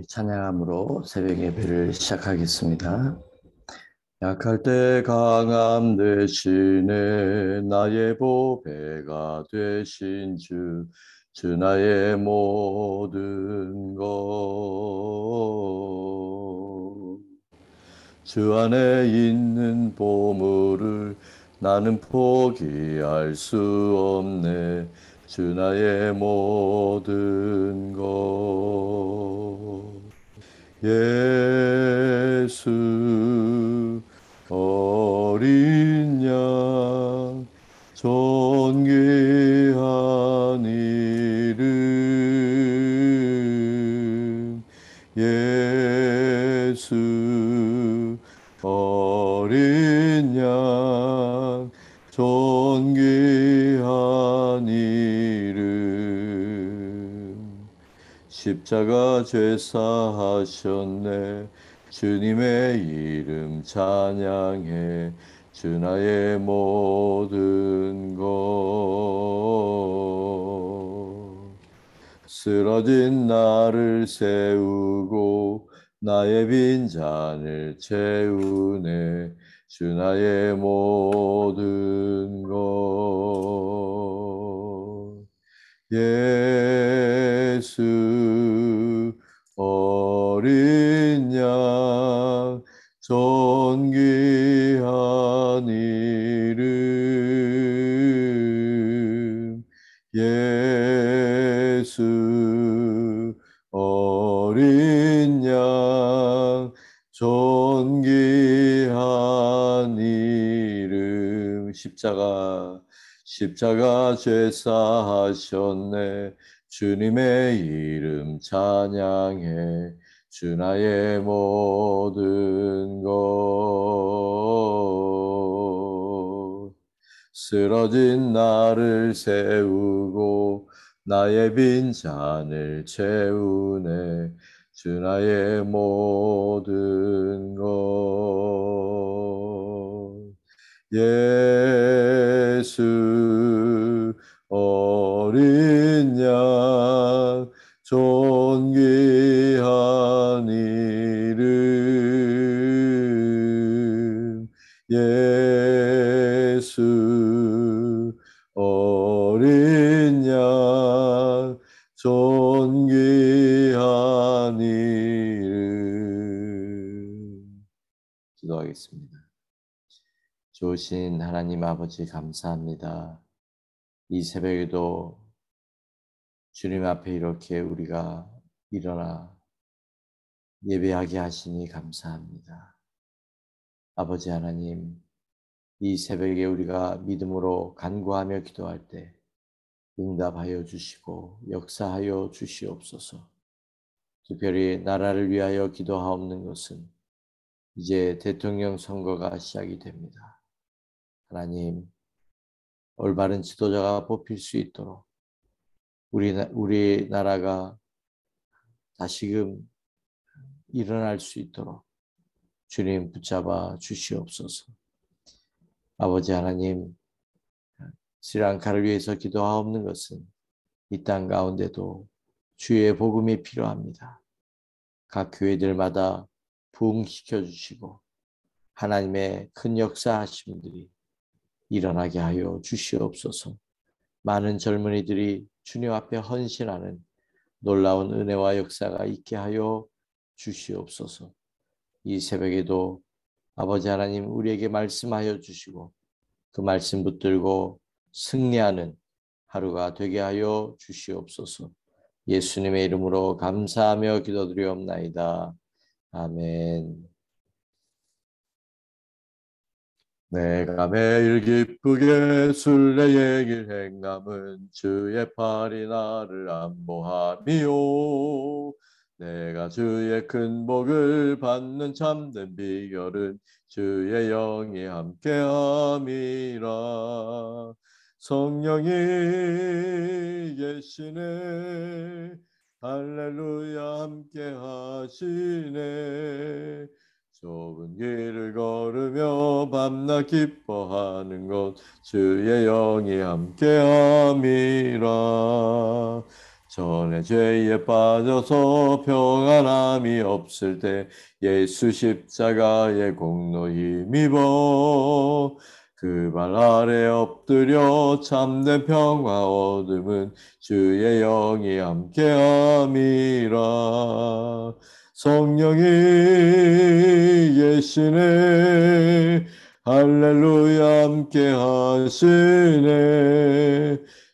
찬양함으로 새벽 예배를 시작하겠습니다. 약할 때 강함 되시네 나의 보배가 되신 주 나의 모든 것. 주 안에 있는 보물을 나는 포기할 수 없네. 주 나의 모든 것. 예수 어린 양 존귀한 이름 예수 어린 양 존귀한 이름 십자가 죄사하셨네 주님의 이름 찬양해 주 나의 모든 것. 쓰러진 나를 세우고 나의 빈잔을 채우네 주 나의 모든 것. 예수 어린 양 존귀한 이름 예수 어린 양 존귀한 이름 십자가 죄사하셨네 주님의 이름 찬양해 주 나의 모든 것. 쓰러진 나를 세우고 나의 빈잔을 채우네 주 나의 모든 것. 예수 어린 양 존귀한 이름 예수 어린 양 존귀한 이름. 기도하겠습니다. 좋으신 하나님 아버지 감사합니다. 이 새벽에도 주님 앞에 이렇게 우리가 일어나 예배하게 하시니 감사합니다. 아버지 하나님, 이 새벽에 우리가 믿음으로 간구하며 기도할 때 응답하여 주시고 역사하여 주시옵소서. 특별히 나라를 위하여 기도하옵는 것은 이제 대통령 선거가 시작이 됩니다. 하나님, 올바른 지도자가 뽑힐 수 있도록 우리나라가 다시금 일어날 수 있도록 주님 붙잡아 주시옵소서. 아버지 하나님, 스리랑카를 위해서 기도하옵는 것은 이 땅 가운데도 주의 복음이 필요합니다. 각 교회들마다 부흥시켜 주시고 하나님의 큰 역사하심들이 일어나게 하여 주시옵소서. 많은 젊은이들이 주님 앞에 헌신하는 놀라운 은혜와 역사가 있게 하여 주시옵소서. 이 새벽에도 아버지 하나님 우리에게 말씀하여 주시고 그 말씀 붙들고 승리하는 하루가 되게 하여 주시옵소서. 예수님의 이름으로 감사하며 기도드리옵나이다. 아멘. 내가 매일 기쁘게 순례의 길 행함은 주의 팔이 나를 안보함이요. 내가 주의 큰 복을 받는 참된 비결은 주의 영이 함께함이라. 성령이 계시네 할렐루야 함께하시네. 좁은 길을 걸으며 밤낮 기뻐하는 것 주의 영이 함께함이라. 전에 죄에 빠져서 평안함이 없을 때 예수 십자가의 공로 힘입어 그 발 아래 엎드려 참된 평화 얻음은 주의 영이 함께함이라. 성령이 계시네 할렐루야 함께 하시네.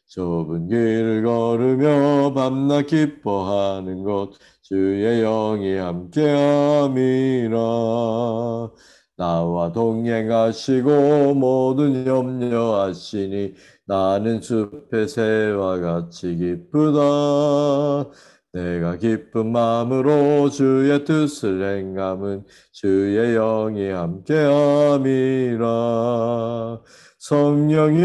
좁은 길을 걸으며 밤낮 기뻐하는 것 주의 영이 함께함이라. 나와 동행하시고 모든 염려하시니 나는 숲의 새와 같이 기쁘다. 내가 기쁜 마음으로 주의 뜻을 행함은 주의 영이 함께함이라. 성령이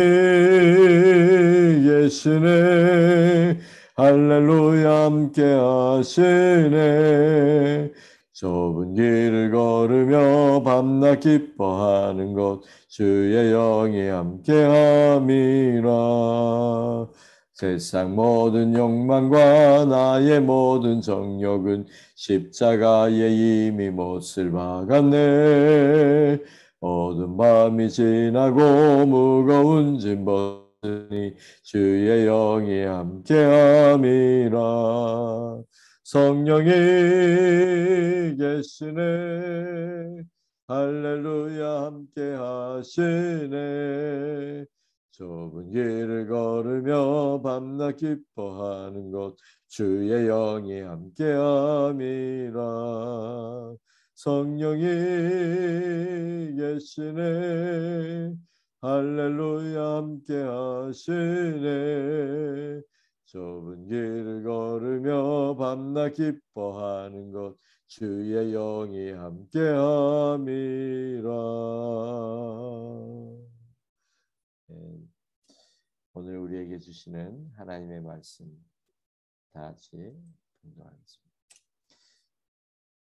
계시네 할렐루야 함께 하시네. 좁은 길을 걸으며 밤낮 기뻐하는 것 주의 영이 함께함이라. 세상 모든 욕망과 나의 모든 정욕은 십자가에 이미 못을 박았네. 어두운 밤이 지나고 무거운 짐 벗으니 주의 영이 함께함이라. 성령이 계시네 할렐루야 함께 하시네. 좁은 길을 걸으며 밤낮 기뻐하는 것 주의 영이 함께함이라. 성령이 계시네 할렐루야 함께 하시네. 좁은 길을 걸으며 밤낮 기뻐하는 것 주의 영이 함께함이라. 네, 오늘 우리에게 주시는 하나님의 말씀 다 같이 공독하겠습니다.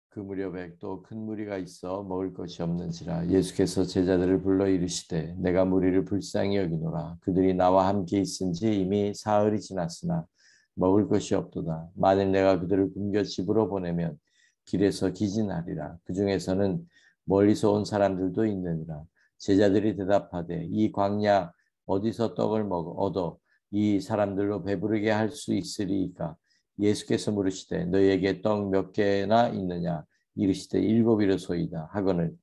그 무렵에 또 큰 무리가 있어 먹을 것이 없는지라 예수께서 제자들을 불러 이르시되 내가 무리를 불쌍히 여기노라. 그들이 나와 함께 있은지 이미 사흘이 지났으나 먹을 것이 없도다. 만일 내가 그들을 굶겨 집으로 보내면 길에서 기진하리라. 그 중에서는 멀리서 온 사람들도 있느니라. 제자들이 대답하되 이 광야 어디서 떡을 얻어 이 사람들로 배부르게 할 수 있으리이까. 예수께서 물으시되 너희에게 떡 몇 개나 있느냐. 이르시되 7이로소이다 하거늘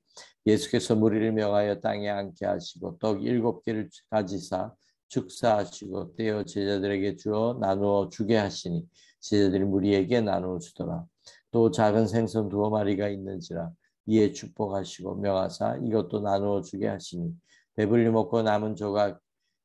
예수께서 무리를 명하여 땅에 앉게 하시고 떡 7개를 가지사 축사하시고 떼어 제자들에게 주어 나누어 주게 하시니 제자들이 무리에게 나누어 주더라. 또 작은 생선 2마리가 있는지라 이에 축복하시고 명하사 이것도 나누어 주게 하시니 배불리 먹고 남은 조각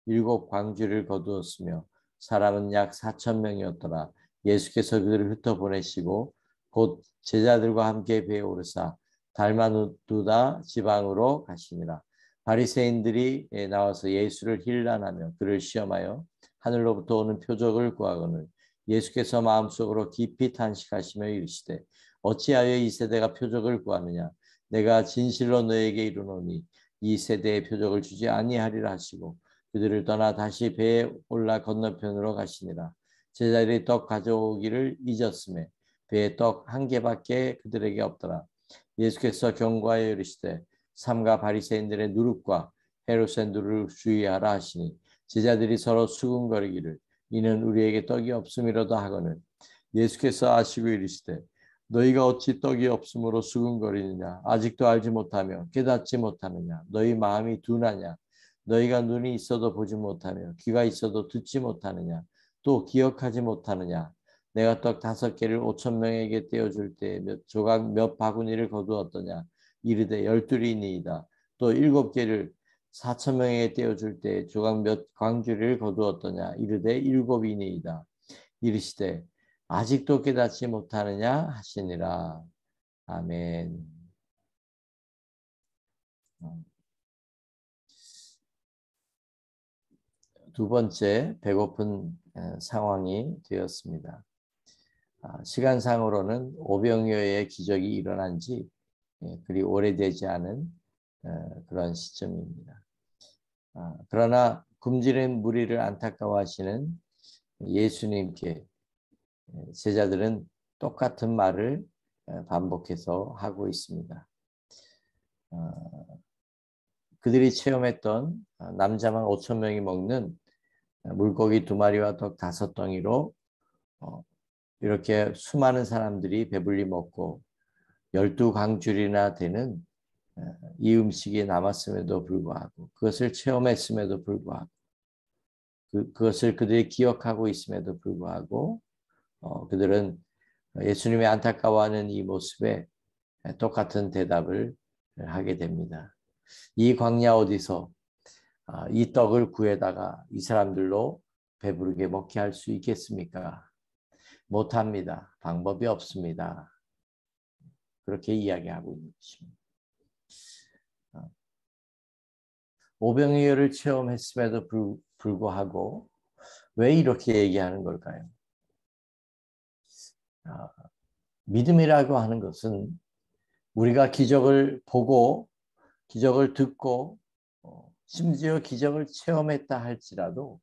7광주를 거두었으며 사람은 약 4,000명이었더라. 예수께서 그들을 흩어 보내시고 곧 제자들과 함께 배에 오르사 달마누다 지방으로 가시니라. 바리새인들이 나와서 예수를 힐난하며 그를 시험하여 하늘로부터 오는 표적을 구하거늘 예수께서 마음속으로 깊이 탄식하시며 이르시되 어찌하여 이 세대가 표적을 구하느냐. 내가 진실로 너에게 이르노니 이 세대의 표적을 주지 아니하리라 하시고 그들을 떠나 다시 배에 올라 건너편으로 가시니라. 제자들이 떡 가져오기를 잊었음에 배에 떡 1개밖에 그들에게 없더라. 예수께서 경고하여 이르시되 삼가 바리새인들의 누룩과 헤롯의 누룩을 주의하라 하시니 제자들이 서로 수군거리기를 이는 우리에게 떡이 없음이로다 하거늘 예수께서 아시고 이르시되 너희가 어찌 떡이 없음으로 수군거리느냐. 아직도 알지 못하며 깨닫지 못하느냐. 너희 마음이 둔하냐. 너희가 눈이 있어도 보지 못하며 귀가 있어도 듣지 못하느냐. 또 기억하지 못하느냐. 내가 떡 5개를 5,000명에게 떼어줄 때 몇 조각 몇 바구니를 거두었더냐. 이르되 12이니이다. 또 7개를 4,000명에게 떼어줄 때 조각 몇 광주리를 거두었더냐. 이르되 7이니이다. 이르시되 아직도 깨닫지 못하느냐 하시니라. 아멘. 두 번째 배고픈 상황이 되었습니다. 시간상으로는 오병이어의 기적이 일어난 지 그리 오래되지 않은 그런 시점입니다. 그러나 굶주린 무리를 안타까워하시는 예수님께 제자들은 똑같은 말을 반복해서 하고 있습니다. 그들이 체험했던 남자만 5천 명이 먹는 물고기 2마리와 떡 5덩이로 이렇게 수많은 사람들이 배불리 먹고 12강줄이나 되는 이 음식이 남았음에도 불구하고 그것을 체험했음에도 불구하고 그것을 그들이 기억하고 있음에도 불구하고 그들은 예수님의 안타까워하는 이 모습에 똑같은 대답을 하게 됩니다. 이 광야 어디서 이 떡을 구해다가 이 사람들로 배부르게 먹게 할 수 있겠습니까? 못합니다. 방법이 없습니다. 그렇게 이야기하고 있는 것입니다. 오병이어를 체험했음에도 불구하고 왜 이렇게 얘기하는 걸까요? 믿음이라고 하는 것은 우리가 기적을 보고 기적을 듣고 심지어 기적을 체험했다 할지라도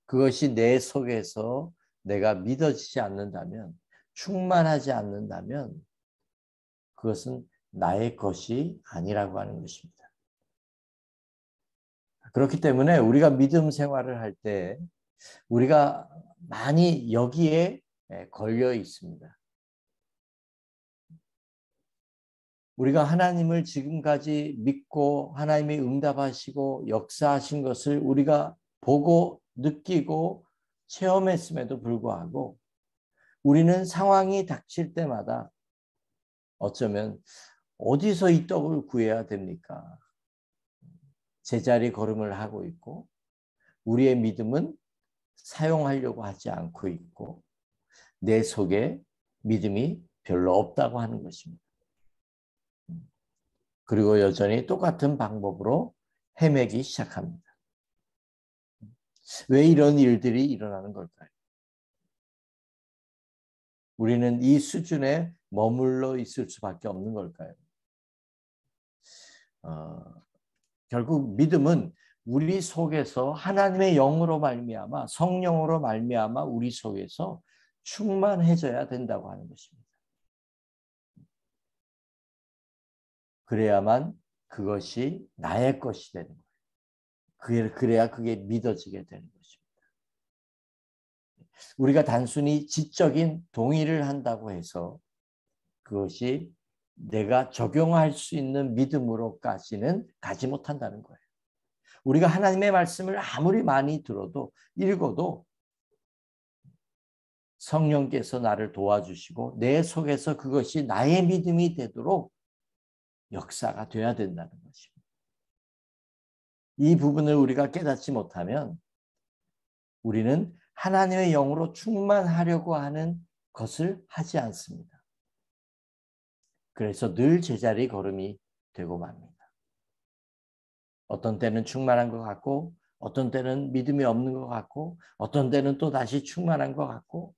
그것이 내 속에서 내가 믿어지지 않는다면, 충만하지 않는다면 그것은 나의 것이 아니라고 하는 것입니다. 그렇기 때문에 우리가 믿음 생활을 할 때 우리가 많이 여기에 걸려 있습니다. 우리가 하나님을 지금까지 믿고 하나님이 응답하시고 역사하신 것을 우리가 보고 느끼고 체험했음에도 불구하고 우리는 상황이 닥칠 때마다 어쩌면 어디서 이 떡을 구해야 됩니까? 제자리 걸음을 하고 있고 우리의 믿음은 사용하려고 하지 않고 있고 내 속에 믿음이 별로 없다고 하는 것입니다. 그리고 여전히 똑같은 방법으로 헤매기 시작합니다. 왜 이런 일들이 일어나는 걸까요? 우리는 이 수준에 머물러 있을 수밖에 없는 걸까요? 결국 믿음은 우리 속에서 하나님의 영으로 말미암아 성령으로 말미암아 우리 속에서 충만해져야 된다고 하는 것입니다. 그래야만 그것이 나의 것이 되는 거예요. 그래야 그게 믿어지게 되는 것입니다. 우리가 단순히 지적인 동의를 한다고 해서 그것이 내가 적용할 수 있는 믿음으로까지는 가지 못한다는 거예요. 우리가 하나님의 말씀을 아무리 많이 들어도 읽어도 성령께서 나를 도와주시고 내 속에서 그것이 나의 믿음이 되도록 역사가 돼야 된다는 것입니다. 이 부분을 우리가 깨닫지 못하면 우리는 하나님의 영으로 충만하려고 하는 것을 하지 않습니다. 그래서 늘 제자리 걸음이 되고 맙니다. 어떤 때는 충만한 것 같고 어떤 때는 믿음이 없는 것 같고 어떤 때는 또 다시 충만한 것 같고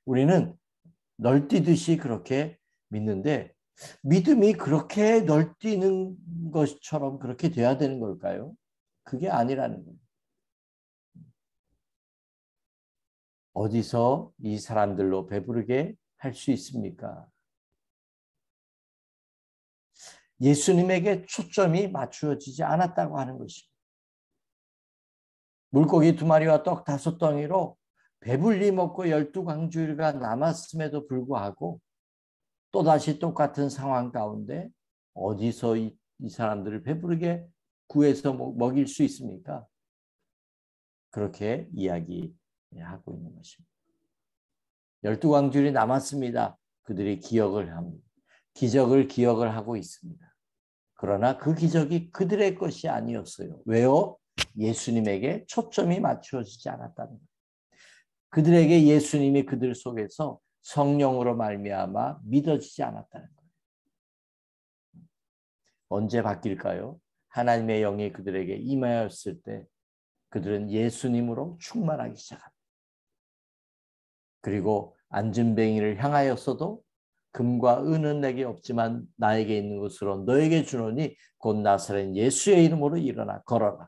우리는 널뛰듯이 그렇게 믿는데 믿음이 그렇게 널뛰는 것처럼 그렇게 돼야 되는 걸까요? 그게 아니라는 거예요. 어디서 이 사람들로 배부르게 할 수 있습니까? 예수님에게 초점이 맞추어지지 않았다고 하는 것입니다. 물고기 2마리와 떡 5덩이로 배불리 먹고 12강주일가 남았음에도 불구하고 또다시 똑같은 상황 가운데 어디서 이 사람들을 배부르게 구해서 먹일 수 있습니까? 그렇게 이야기하고 있는 것입니다. 12강줄이 남았습니다. 그들이 기억을 합니다. 기적을 기억을 하고 있습니다. 그러나 그 기적이 그들의 것이 아니었어요. 왜요? 예수님에게 초점이 맞추어지지 않았다는 거예요. 그들에게 예수님이 그들 속에서 성령으로 말미암아 믿어지지 않았다는 거예요. 언제 바뀔까요? 하나님의 영이 그들에게 임하였을 때 그들은 예수님으로 충만하기 시작합니다. 그리고 안진뱅이를 향하여서도 금과 은은 내게 없지만 나에게 있는 것으로 너에게 주노니 곧 나사렛 예수의 이름으로 일어나 걸어라.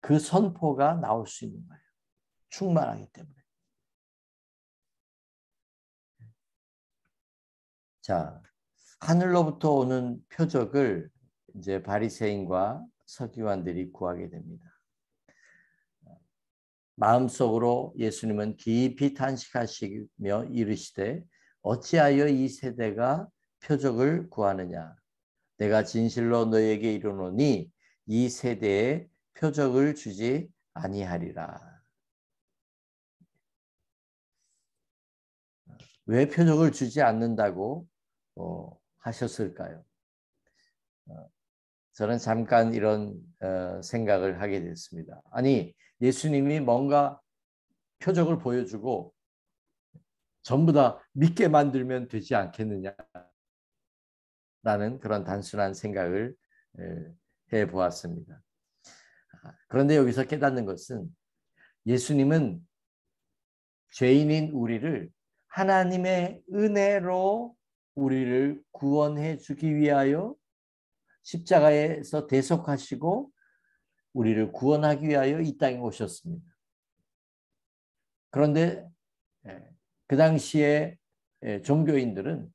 그 선포가 나올 수 있는 거예요. 충만하기 때문에. 자, 하늘로부터 오는 표적을 이제 바리새인과 서기관들이 구하게 됩니다. 마음속으로 예수님은 깊이 탄식하시며 이르시되 어찌하여 이 세대가 표적을 구하느냐. 내가 진실로 너에게 이르노니 이 세대에 표적을 주지 아니하리라. 왜 표적을 주지 않는다고 하셨을까요? 저는 잠깐 이런 생각을 하게 됐습니다. 아니, 예수님이 뭔가 표적을 보여주고 전부 다 믿게 만들면 되지 않겠느냐라는 그런 단순한 생각을 해보았습니다. 그런데 여기서 깨닫는 것은 예수님은 죄인인 우리를 하나님의 은혜로 우리를 구원해 주기 위하여 십자가에서 대속하시고 우리를 구원하기 위하여 이 땅에 오셨습니다. 그런데 그 당시에 종교인들은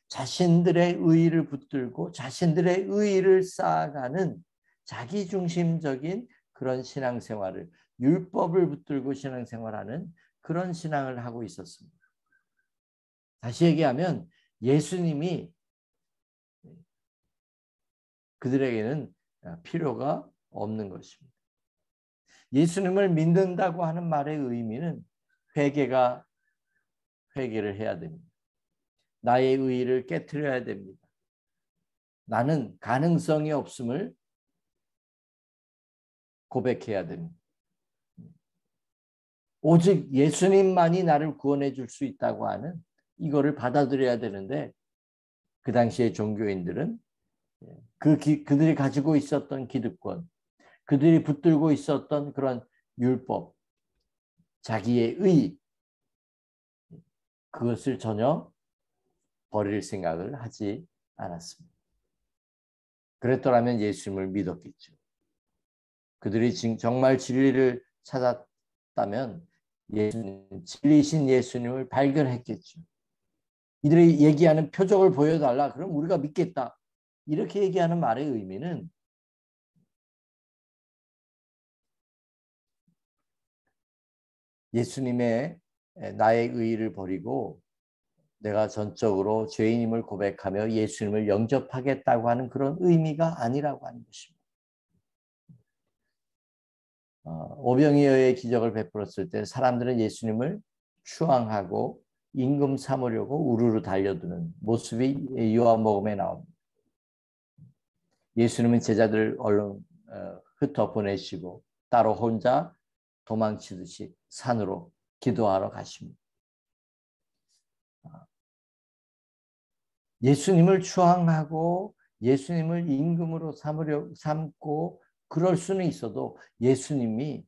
자신들의 의의를 붙들고 자신들의 의의를 쌓아가는 자기중심적인 그런 신앙생활을, 율법을 붙들고 신앙생활하는 그런 신앙을 하고 있었습니다. 다시 얘기하면 예수님이 그들에게는 필요가 없는 것입니다. 예수님을 믿는다고 하는 말의 의미는 회개를 해야 됩니다. 나의 의의를 깨트려야 됩니다. 나는 가능성이 없음을 고백해야 됩니다. 오직 예수님만이 나를 구원해 줄 수 있다고 하는 이거를 받아들여야 되는데 그 당시의 종교인들은 그들이 가지고 있었던 기득권, 그들이 붙들고 있었던 그런 율법, 자기의 의, 그것을 전혀 버릴 생각을 하지 않았습니다. 그랬더라면 예수님을 믿었겠죠. 그들이 정말 진리를 찾았다면 진리신 예수님을 발견했겠죠. 이들이 얘기하는 표적을 보여달라. 그럼 우리가 믿겠다. 이렇게 얘기하는 말의 의미는 예수님의 나의 의의를 버리고 내가 전적으로 죄인임을 고백하며 예수님을 영접하겠다고 하는 그런 의미가 아니라고 하는 것입니다. 오병이어의 기적을 베풀었을 때 사람들은 예수님을 추앙하고 임금 삼으려고 우르르 달려드는 모습이 요한복음에 나옵니다. 예수님은 제자들 얼른 흩어 보내시고 따로 혼자 도망치듯이 산으로 기도하러 가십니다. 예수님을 추앙하고 예수님을 임금으로 삼고 그럴 수는 있어도 예수님이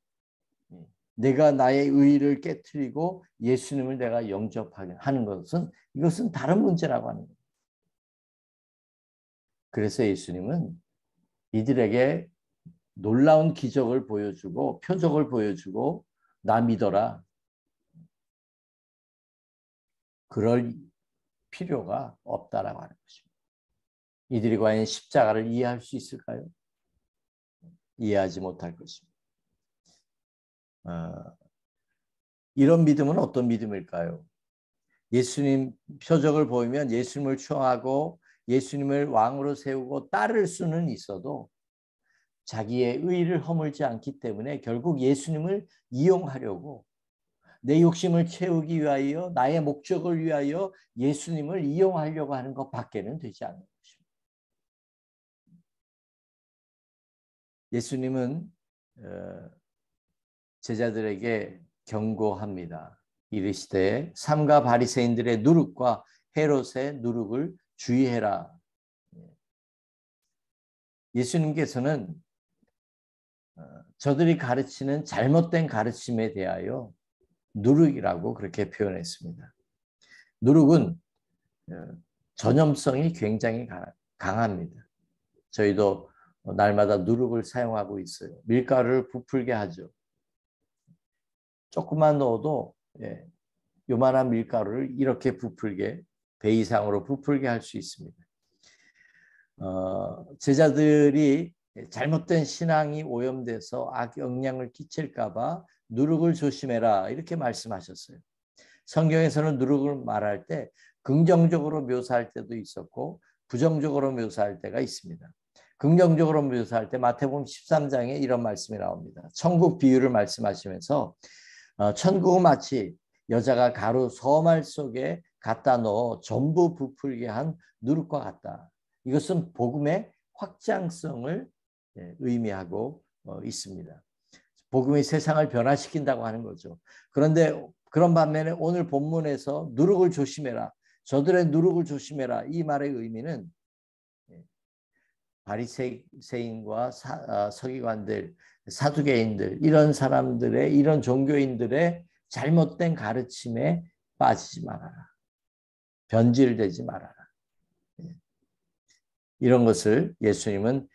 내가 나의 의의를 깨트리고 예수님을 내가 영접하게 하는 것은 이것은 다른 문제라고 하는 거예요. 그래서 예수님은 이들에게 놀라운 기적을 보여주고 표적을 보여주고 나 믿어라. 그럴 필요가 없다라고 하는 것입니다. 이들이 과연 십자가를 이해할 수 있을까요? 이해하지 못할 것입니다. 이런 믿음은 어떤 믿음일까요? 예수님 표적을 보이면 예수님을 추앙하고 예수님을 왕으로 세우고 따를 수는 있어도 자기의 의의를 허물지 않기 때문에 결국 예수님을 이용하려고 내 욕심을 채우기 위하여 나의 목적을 위하여 예수님을 이용하려고 하는 것밖에는 되지 않는 것입니다. 예수님은 제자들에게 경고합니다. 이르시되 삼가 바리새인들의 누룩과 헤롯의 누룩을 주의해라. 예수님께서는 저들이 가르치는 잘못된 가르침에 대하여 누룩이라고 그렇게 표현했습니다. 누룩은 전염성이 굉장히 강합니다. 저희도 날마다 누룩을 사용하고 있어요. 밀가루를 부풀게 하죠. 조금만 넣어도 요만한 밀가루를 이렇게 부풀게 배 이상으로 부풀게 할 수 있습니다. 제자들이 잘못된 신앙이 오염돼서 악영향을 끼칠까 봐 누룩을 조심해라 이렇게 말씀하셨어요. 성경에서는 누룩을 말할 때 긍정적으로 묘사할 때도 있었고 부정적으로 묘사할 때가 있습니다. 긍정적으로 묘사할 때 마태복음 13장에 이런 말씀이 나옵니다. 천국 비유를 말씀하시면서 천국은 마치 여자가 가루 서말 속에 갖다 넣어 전부 부풀게 한 누룩과 같다. 이것은 복음의 확장성을 의미하고 있습니다. 복음이 세상을 변화시킨다고 하는 거죠. 그런데 그런 반면에 오늘 본문에서 누룩을 조심해라. 저들의 누룩을 조심해라. 이 말의 의미는 바리새인과 서기관들, 사두개인들 이런 사람들의 이런 종교인들의 잘못된 가르침에 빠지지 말아라. 변질되지 말아라. 이런 것을 예수님은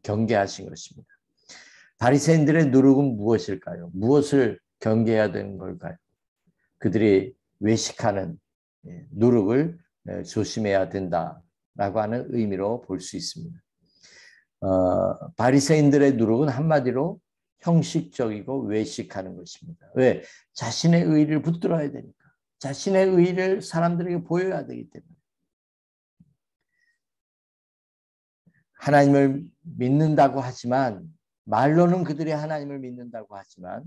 경계하신 것입니다. 바리새인들의 누룩은 무엇일까요? 무엇을 경계해야 되는 걸까요? 그들이 외식하는 누룩을 조심해야 된다라고 하는 의미로 볼 수 있습니다. 바리새인들의 누룩은 한마디로 형식적이고 외식하는 것입니다. 왜? 자신의 의의를 붙들어야 되니까. 자신의 의의를 사람들에게 보여야 되기 때문에. 하나님을 믿는다고 하지만 말로는 그들이 하나님을 믿는다고 하지만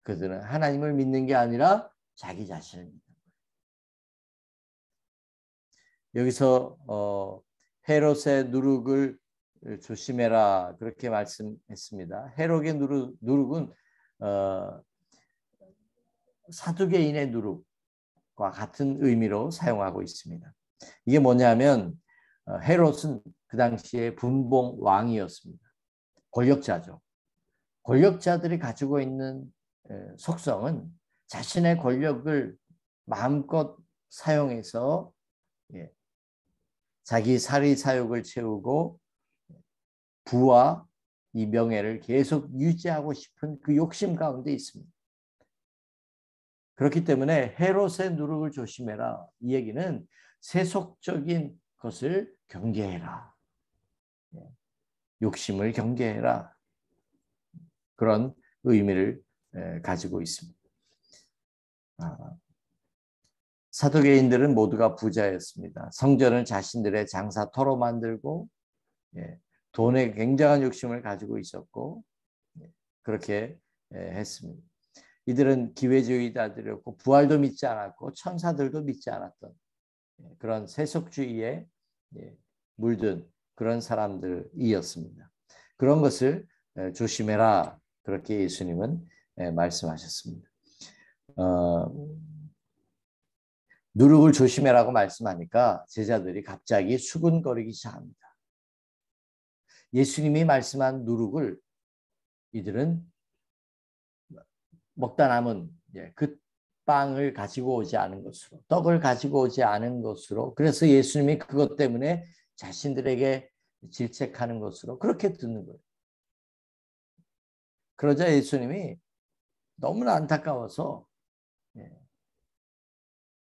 그들은 하나님을 믿는 게 아니라 자기 자신을 믿는 거예요. 여기서 헤롯의 누룩을 조심해라 그렇게 말씀했습니다. 헤롯의 누룩은 사두개인의 누룩과 같은 의미로 사용하고 있습니다. 이게 뭐냐면 헤롯은 그 당시에 분봉 왕이었습니다. 권력자죠. 권력자들이 가지고 있는 속성은 자신의 권력을 마음껏 사용해서 자기 사리사욕을 채우고 부와 이 명예를 계속 유지하고 싶은 그 욕심 가운데 있습니다. 그렇기 때문에 헤롯의 누룩을 조심해라. 이 얘기는 세속적인 것을 경계해라. 욕심을 경계해라. 그런 의미를 가지고 있습니다. 사두개인들은 모두가 부자였습니다. 성전을 자신들의 장사터로 만들고 돈에 굉장한 욕심을 가지고 있었고 그렇게 했습니다. 이들은 기회주의자들이었고 부활도 믿지 않았고 천사들도 믿지 않았던 그런 세속주의에 물든 그런 사람들이었습니다. 그런 것을 조심해라 그렇게 예수님은 말씀하셨습니다. 누룩을 조심해라고 말씀하니까 제자들이 갑자기 수근거리기 시작합니다. 예수님이 말씀한 누룩을 이들은 먹다 남은 그 빵을 가지고 오지 않은 것으로, 떡을 가지고 오지 않은 것으로, 그래서 예수님이 그것 때문에 자신들에게 질책하는 것으로 그렇게 듣는 거예요. 그러자 예수님이 너무나 안타까워서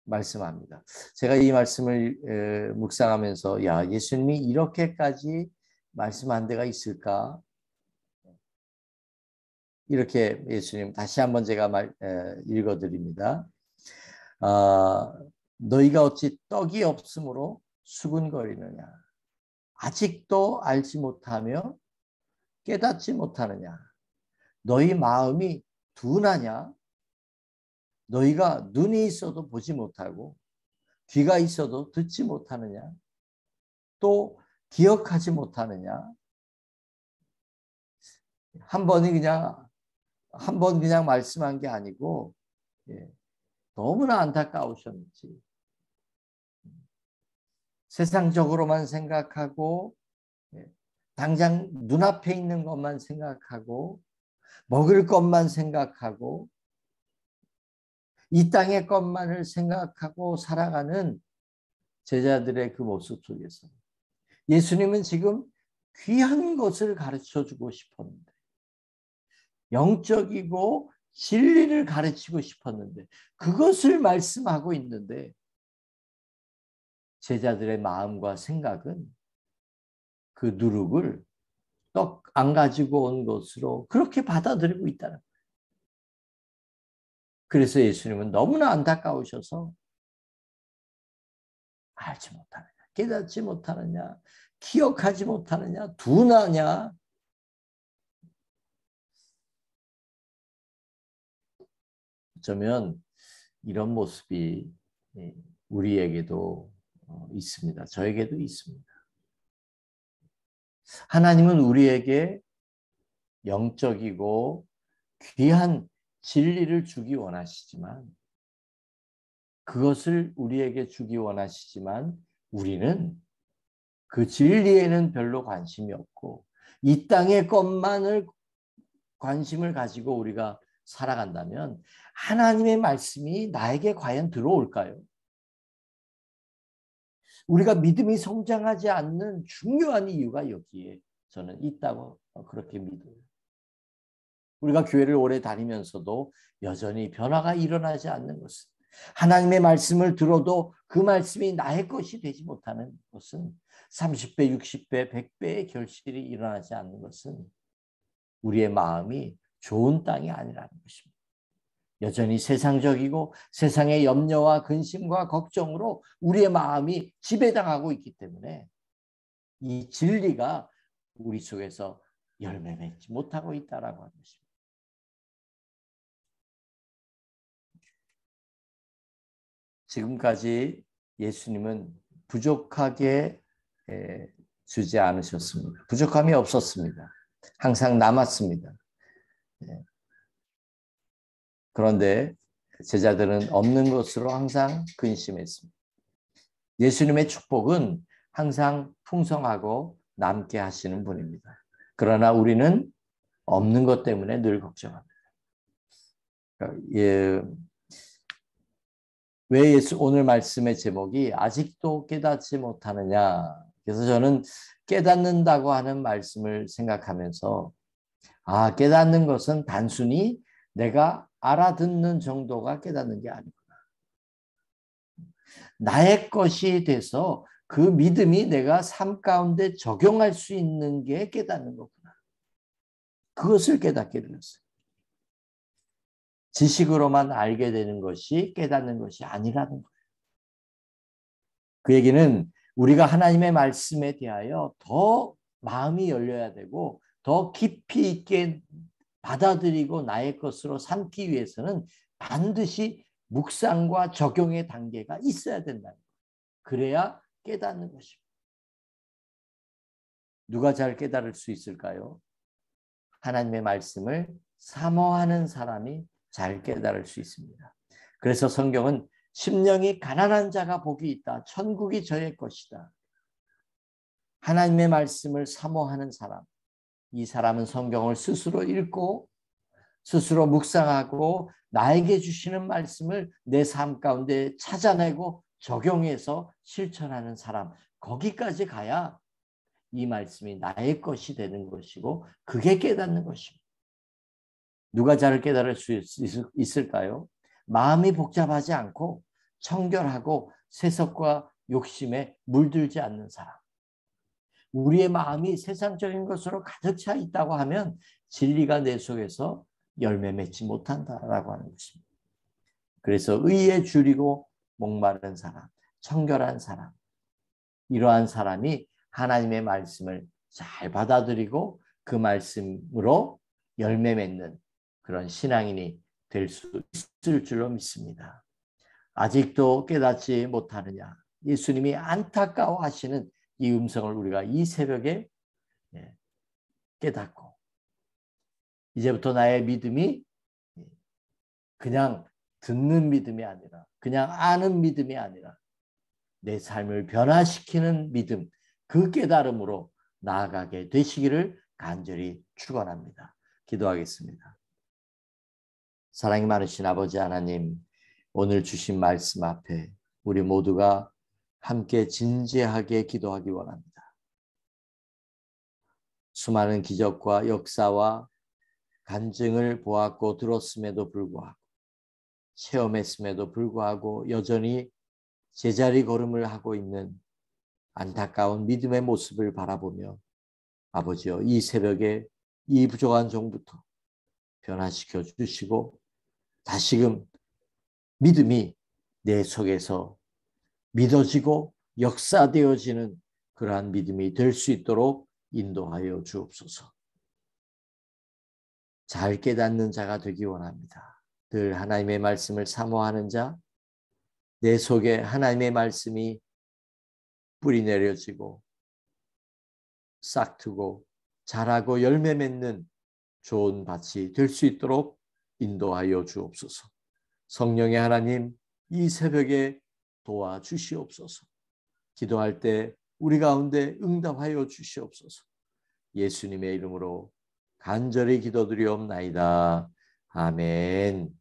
말씀합니다. 제가 이 말씀을 묵상하면서 야, 예수님이 이렇게까지 말씀한 데가 있을까? 이렇게 예수님 다시 한번 제가 읽어드립니다. 너희가 어찌 떡이 없으므로 수군거리느냐? 아직도 알지 못하며 깨닫지 못하느냐? 너희 마음이 둔하냐? 너희가 눈이 있어도 보지 못하고 귀가 있어도 듣지 못하느냐? 또 기억하지 못하느냐? 한 번 그냥 말씀한 게 아니고 너무나 안타까우셨는지 세상적으로만 생각하고 당장 눈앞에 있는 것만 생각하고 먹을 것만 생각하고 이 땅의 것만을 생각하고 살아가는 제자들의 그 모습 속에서 예수님은 지금 귀한 것을 가르쳐주고 싶었는데 영적이고 진리를 가르치고 싶었는데 그것을 말씀하고 있는데 제자들의 마음과 생각은 그 누룩을 떡 안 가지고 온 것으로 그렇게 받아들이고 있다는 거예요. 그래서 예수님은 너무나 안타까우셔서 알지 못하느냐, 깨닫지 못하느냐, 기억하지 못하느냐, 둔하냐. 어쩌면 이런 모습이 우리에게도 있습니다. 저에게도 있습니다. 하나님은 우리에게 영적이고 귀한 진리를 주기 원하시지만, 그것을 우리에게 주기 원하시지만 우리는 그 진리에는 별로 관심이 없고 이 땅의 것만을 관심을 가지고 우리가 살아간다면 하나님의 말씀이 나에게 과연 들어올까요? 우리가 믿음이 성장하지 않는 중요한 이유가 여기에 저는 있다고 그렇게 믿어요. 우리가 교회를 오래 다니면서도 여전히 변화가 일어나지 않는 것은, 하나님의 말씀을 들어도 그 말씀이 나의 것이 되지 못하는 것은, 30배, 60배, 100배의 결실이 일어나지 않는 것은 우리의 마음이 좋은 땅이 아니라는 것입니다. 여전히 세상적이고 세상의 염려와 근심과 걱정으로 우리의 마음이 지배당하고 있기 때문에 이 진리가 우리 속에서 열매 맺지 못하고 있다라고 하는 것입니다. 지금까지 예수님은 부족하게 주지 않으셨습니다. 부족함이 없었습니다. 항상 남았습니다. 그런데 제자들은 없는 것으로 항상 근심했습니다. 예수님의 축복은 항상 풍성하고 남게 하시는 분입니다. 그러나 우리는 없는 것 때문에 늘 걱정합니다. 왜 오늘 말씀의 제목이 아직도 깨닫지 못하느냐? 그래서 저는 깨닫는다고 하는 말씀을 생각하면서, 깨닫는 것은 단순히 내가 알아듣는 정도가 깨닫는 게 아니구나. 나의 것이 돼서 그 믿음이 내가 삶 가운데 적용할 수 있는 게 깨닫는 거구나. 그것을 깨닫게 되었어요. 지식으로만 알게 되는 것이 깨닫는 것이 아니라는 거예요. 그 얘기는 우리가 하나님의 말씀에 대하여 더 마음이 열려야 되고 더 깊이 있게 받아들이고 나의 것으로 삼기 위해서는 반드시 묵상과 적용의 단계가 있어야 된다는 거예요. 그래야 깨닫는 것입니다. 누가 잘 깨달을 수 있을까요? 하나님의 말씀을 사모하는 사람이 잘 깨달을 수 있습니다. 그래서 성경은 심령이 가난한 자가 복이 있다. 천국이 저의 것이다. 하나님의 말씀을 사모하는 사람, 이 사람은 성경을 스스로 읽고 스스로 묵상하고 나에게 주시는 말씀을 내 삶 가운데 찾아내고 적용해서 실천하는 사람, 거기까지 가야 이 말씀이 나의 것이 되는 것이고 그게 깨닫는 것입니다. 누가 잘 깨달을 수 있을까요? 마음이 복잡하지 않고 청결하고 세속과 욕심에 물들지 않는 사람. 우리의 마음이 세상적인 것으로 가득 차 있다고 하면 진리가 내 속에서 열매 맺지 못한다라고 하는 것입니다. 그래서 의에 줄이고 목마른 사람, 청결한 사람, 이러한 사람이 하나님의 말씀을 잘 받아들이고 그 말씀으로 열매 맺는 그런 신앙인이 될 수 있을 줄로 믿습니다. 아직도 깨닫지 못하느냐? 예수님이 안타까워하시는 이 음성을 우리가 이 새벽에 깨닫고 이제부터 나의 믿음이 그냥 듣는 믿음이 아니라 그냥 아는 믿음이 아니라 내 삶을 변화시키는 믿음, 그 깨달음으로 나아가게 되시기를 간절히 축원합니다. 기도하겠습니다. 사랑이 많으신 아버지 하나님, 오늘 주신 말씀 앞에 우리 모두가 함께 진지하게 기도하기 원합니다. 수많은 기적과 역사와 간증을 보았고 들었음에도 불구하고 체험했음에도 불구하고 여전히 제자리 걸음을 하고 있는 안타까운 믿음의 모습을 바라보며 아버지여 이 새벽에 이 부족한 종부터 변화시켜 주시고 다시금 믿음이 내 속에서 믿어지고 역사되어지는 그러한 믿음이 될 수 있도록 인도하여 주옵소서. 잘 깨닫는 자가 되기 원합니다. 늘 하나님의 말씀을 사모하는 자, 내 속에 하나님의 말씀이 뿌리 내려지고 싹트고 자라고 열매 맺는 좋은 밭이 될 수 있도록 인도하여 주옵소서. 성령의 하나님, 이 새벽에 도와주시옵소서. 기도할 때 우리 가운데 응답하여 주시옵소서. 예수님의 이름으로 간절히 기도드리옵나이다. 아멘.